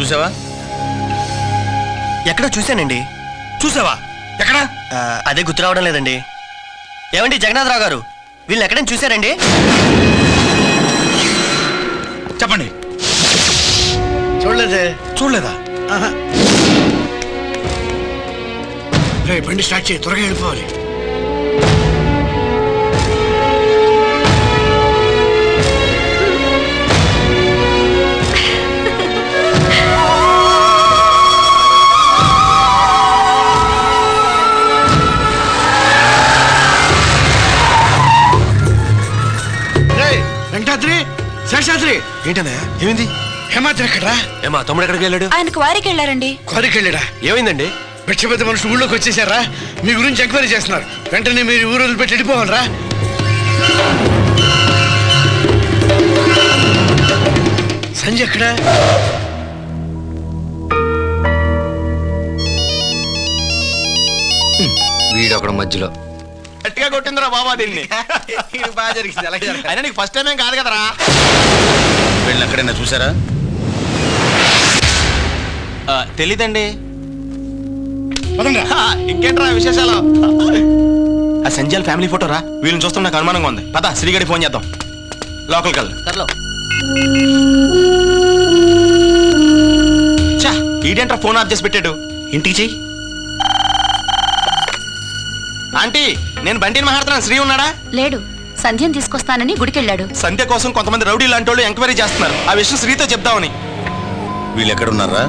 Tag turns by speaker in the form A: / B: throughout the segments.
A: చూసావా?
B: ఎక్కడో చూశానండి.
A: చూసావా? ఎక్కడ?
B: అదే గుర్తు రావడం లేదండి. ఏమండి జగన్నాథరావు గారు, వీళ్ళని ఎక్కడైనా చూశారండి?
A: చెప్పండి.
B: చూడలేదే.
A: చూడలేదా?
C: రే బండి స్టార్ట్ చేయి, త్వరగా వెళ్ళిపోవాలి. వెంకటాద్రి, శేషాద్రి.
D: ఏంటన్నయ్య, ఏమైంది?
C: హేమాద్రి ఎక్కడా?
D: ఏమా తమ్ముడు ఎక్కడికి వెళ్ళాడు?
E: ఆయన క్వారీకి వెళ్ళారండి.
C: క్వారీకి వెళ్ళాడా?
D: ఏమైందండి?
C: పెద్ద మనుషులు ఊళ్ళోకి వచ్చేసారా? మీ గురించి ఎంక్వైరీ చేస్తున్నారు. వెంటనే మీరు ఊరు వదిలిపెట్టి వెళ్ళిపోవాలరా? సంజయ్ ఎక్కడా?
F: వీడొకడు మధ్యలో
D: గట్టిగా కొట్టిందిరా బాబా దీన్ని. బాగా జరిగింది. అలాగే అయినా నీకు ఫస్ట్ టైం ఏం కాదు కదరా.
A: వీళ్ళని ఎక్కడైనా చూసారా?
D: తెలీదండి. ఇంకేంట్రా విశేషాలు? ఆ సంజయ్ ఫ్యామిలీ ఫోటో రా. వీళ్ళని చూస్తే నాకు అనుమానంగా ఉంది. పద శ్రీగడి ఫోన్ చేద్దాం. లోకల్కి వెళ్దాం. చా, ఈడేంట్రా ఫోన్ ఆఫ్ చేసి పెట్టాడు. ఇంటికి చెయ్యి. ఆంటీ, నేను బండిని మాట్లాడుతున్నాను. శ్రీ ఉన్నాడా?
E: లేడు. సంధ్యను తీసుకొస్తానని గుడికెళ్ళాడు.
D: సంధ్య కోసం కొంతమంది రౌడీ లాంటి వాళ్ళు ఎంక్వైరీ చేస్తున్నారు. ఆ విషయం శ్రీతో చెప్దామని.
A: వీళ్ళు ఎక్కడున్నారా?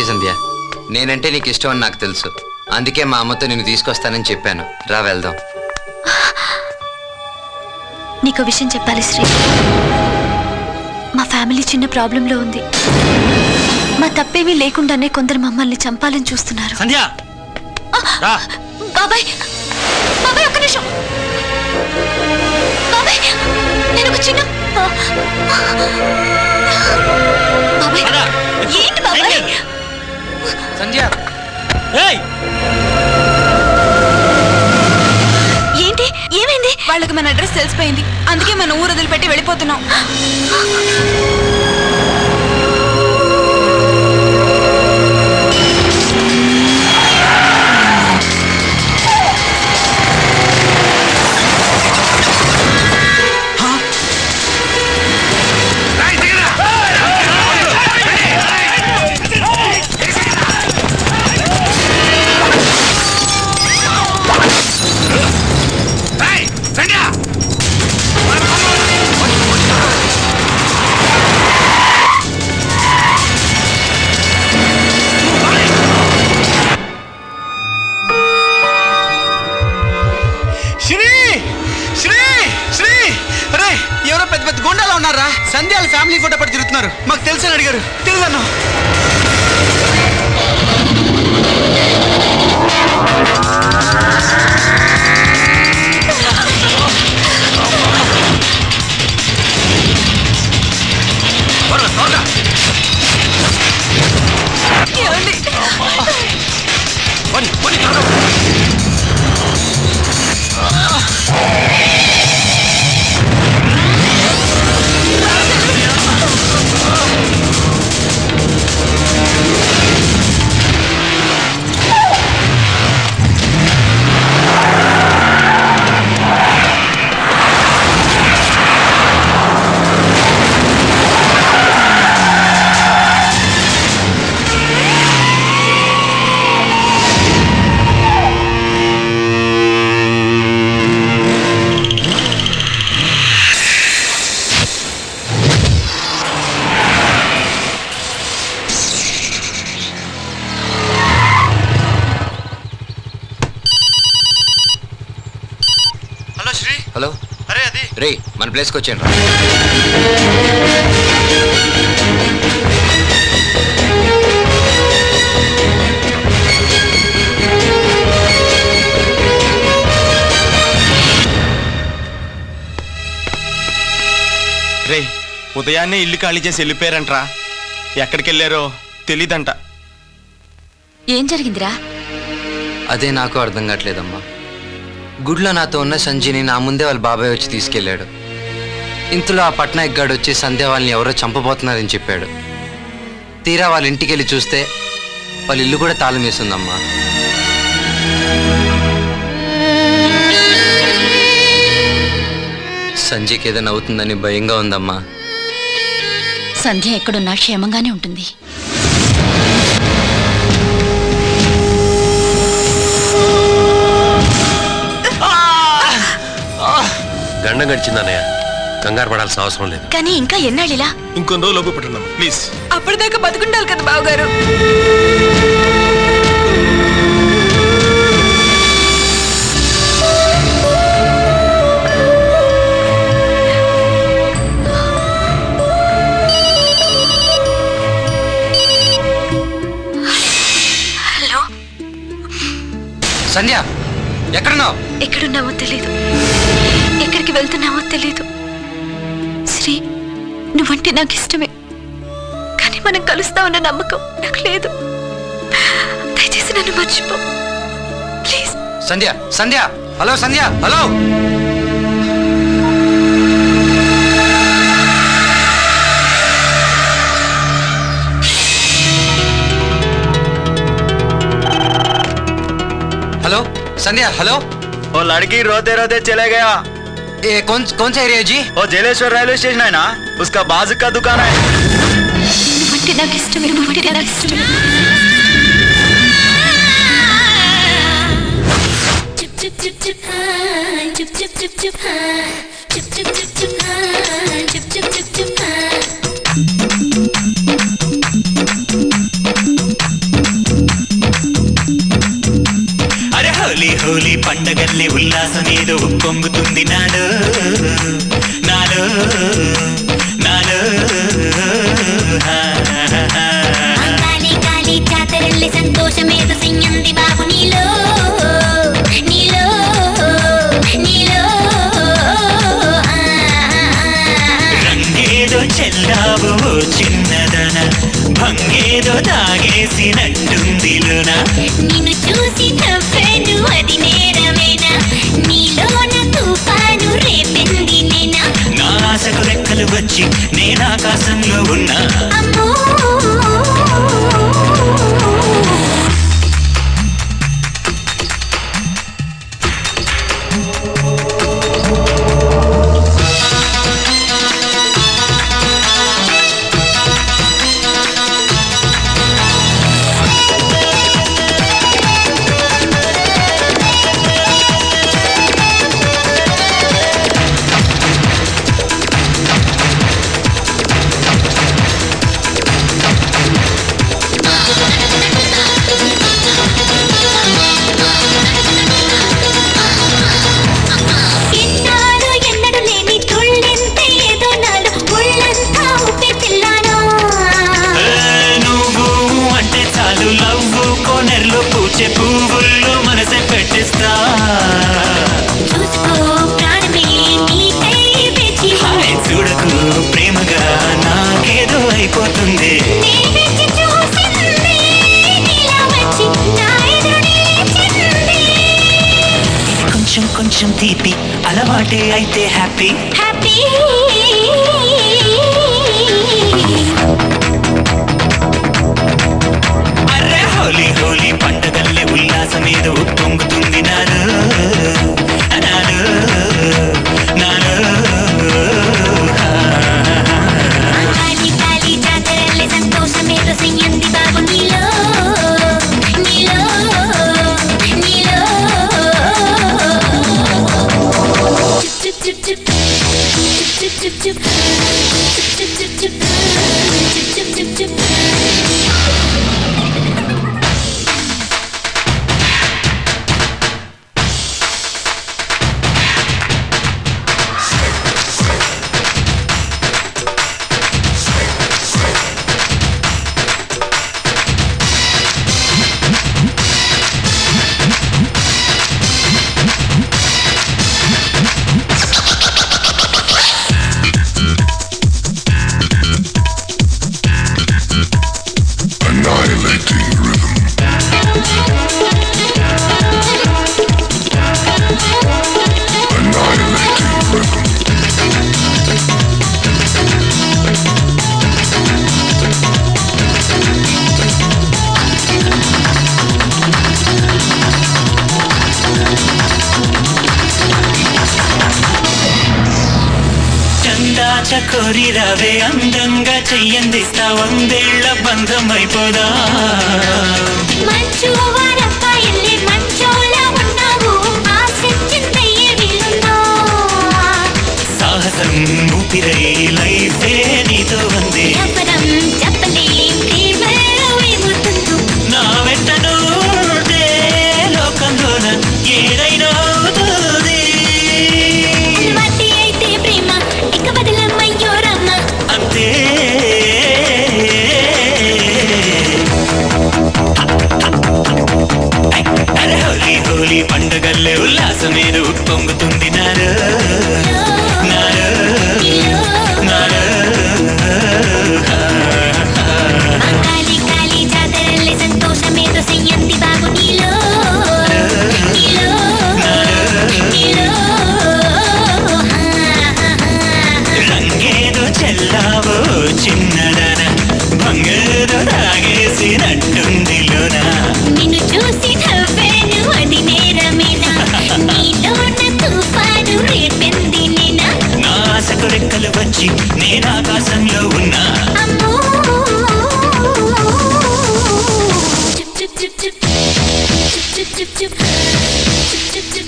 F: సంధ్య, నేనంటే నీకు ఇష్టం అని నాకు తెలుసు. అందుకే మా అమ్మతో నిన్ను తీసుకొస్తానని చెప్పాను. రా వెళ్దాం.
E: నీకు విషయం చెప్పాలి శ్రీ. మా ఫ్యామిలీ చిన్న ప్రాబ్లంలో ఉంది. మా తప్పేమీ లేకుండానే కొందరు మమ్మల్ని చంపాలని చూస్తున్నారు.
B: సంధ్య,
E: బాబాయ్ బాబాయ్ ఒక్క నిమిషం. బాబాయ్ నేను ఒక చిన్న బాబాయ్. ఏంటి బాబాయ్?
B: సంధ్య,
E: ఏంటి ఏమైంది? వాళ్ళకి మన అడ్రస్ తెలిసిపోయింది. అందుకే మన ఊరు వదిలిపెట్టి వెళ్ళిపోతున్నాం.
B: సంధ్యాల ఫ్యామిలీ ఫోటో పట్టి తిరుగుతున్నారు. మాకు తెలుసని అడిగారు. తెలుసన్నా.
F: హలో, రే మన ప్లేస్కి వచ్చాను.
D: ఉదయాన్నే ఇల్లు ఖాళీ చేసి వెళ్ళిపోయారంట్రా. ఎక్కడికి వెళ్ళారో తెలీదంట.
E: ఏం జరిగిందిరా?
F: అదే నాకు అర్థం కావట్లేదమ్మా. గుడిలో నాతో ఉన్న సంజయ్ని నా ముందే వాళ్ళ బాబాయ్ వచ్చి తీసుకెళ్ళాడు. ఇంతలో ఆ పట్నాయక్ గాడు వచ్చి సంధ్య వాళ్ళని ఎవరో చంపబోతున్నారని చెప్పాడు. తీరా వాళ్ళ ఇంటికి వెళ్ళి చూస్తే వాళ్ళ ఇల్లు కూడా తాళం వేస్తుందమ్మా. సంజయ్కి ఏదైనా అవుతుందని భయంగా ఉందమ్మా.
E: సంధ్య ఎక్కడున్నా క్షేమంగానే ఉంటుంది.
G: గండం గడిచిందన్నయ్య, కంగారు పడాల్సిన అవసరం లేదు.
E: కానీ ఇంకా ఎన్నాళ్ళిలా?
D: ఇంకొన్ని రోజులు లోపు పెట్టండి ప్లీజ్.
E: అప్పటిదాకా బతుకుండాలి కదా బావగారు. హలో
F: సంధ్య, ఎక్కడున్నావు?
E: ఎక్కడున్నావో తెలీదు, ఎక్కడికి వెళ్తున్నావో తెలీదు. శ్రీ, నువ్వంటే నాకు ఇష్టమే, కానీ మనం కలుస్తామన్న నమ్మకం నాకు లేదు. దయచేసి నన్ను మర్చిపో please.
F: Sandhya, Sandhya, hello Sandhya, hello. Hello Sandhya, hello.
H: वो लड़की रोते रोते चले गया।
F: ये कौन सा एरिया जी?
H: वो जेलेश्वर रेलवे स्टेशन है ना, उसका बाजू का दुकान है।
I: అరే హోలీ హోలీ పండగల్లే ఉల్లాసమేదో ఉప్పొంగుతుంది నాలో నాలో నాలో.
J: కాలి కాలి జాతరల్లే సంతోషమేదో సంయంది బాబు నీలో నీలో నీలో.
I: రంగేదో చెల్లావో చిన్నదన, భంగేదో తాగేసినట్టుందిలోన.
J: నిన్ను చూసి నవ్వాను అది నేరమేనా, నీలోన తుఫాను రేపింది నేనా.
I: నా ఆశకు రెక్కలు వచ్చి నేను ఆకాశంలో ఉన్నా.
J: అమ్మో
I: పువ్వుల్లో మనసే పెట్టిస్తా.
J: చూసుకో ప్రాణమే నీకై వేచి,
I: హాయ్ చూడకు ప్రేమగా నాకేదో అయిపోతుంది. కొంచెం కొంచెం తీపి అలవాటే అయితే హ్యాపీ
J: హ్యాపీ.
I: అరే హోలీ హోలీ పండగల్లే ఉల్లాసమేదో పొంగుతుంది నాలో నాలో నాలో.
J: కాలి కాలి జాతరల్లే సంతోషమేదో సంయంది బాబు నీలో నీలో నీలో. చుప్ చుప్ చుప్ చుప్ చుప్ చుప్ చుప్ చుప్ చుప్ చుప్ చుప్ చుప్ చుప్.
I: కోరి రావే అందంగా చెయ్యందిస్తా వందేళ్ల బంధం అయిపోదా
J: మంచు వారబ్బాయిల్లి మంచోలా ఉన్నావు ఆశించిందయ్యే వీలున్నా
I: సాహసం ఊపిరై లైఫే నీతో ఉంది
J: ఎవరం చెప్పలేం ప్రేమలో ఏమవుతుందో
I: నా వెంటను లోకంలోన ఏదైనా అవుతుంది
J: వాటి అయితే ప్రేమ ఇక వదలమ్మయ్యో రమ్మ
I: అంతే హోలీ హోలీ పండుగల్లే ఉల్లాసమేరు పొంగుతుంది నారు నారు నారు
J: కాలి కాలి జాతరల్లే సంతోషమేదో చెయ్యంది బాబు నీలో నీలో నీలో
I: రంగేదో చెల్లావో చిన్నదన బంగారు తాగేసినట్టుంది లోనా
J: నిన్ను చూసి నవ్వాను అది నేరమేనా నీలోన తుఫాను రేపింది నేనా
I: నా ఆశకు రెక్కలు వచ్చి నేను ఆకాశంలో ఉన్నా
J: అమ్మో చుప్ చుప్ చుప్ చుప్ చుప్ చుప్ చుప్ చుప్ చుప్ చుప్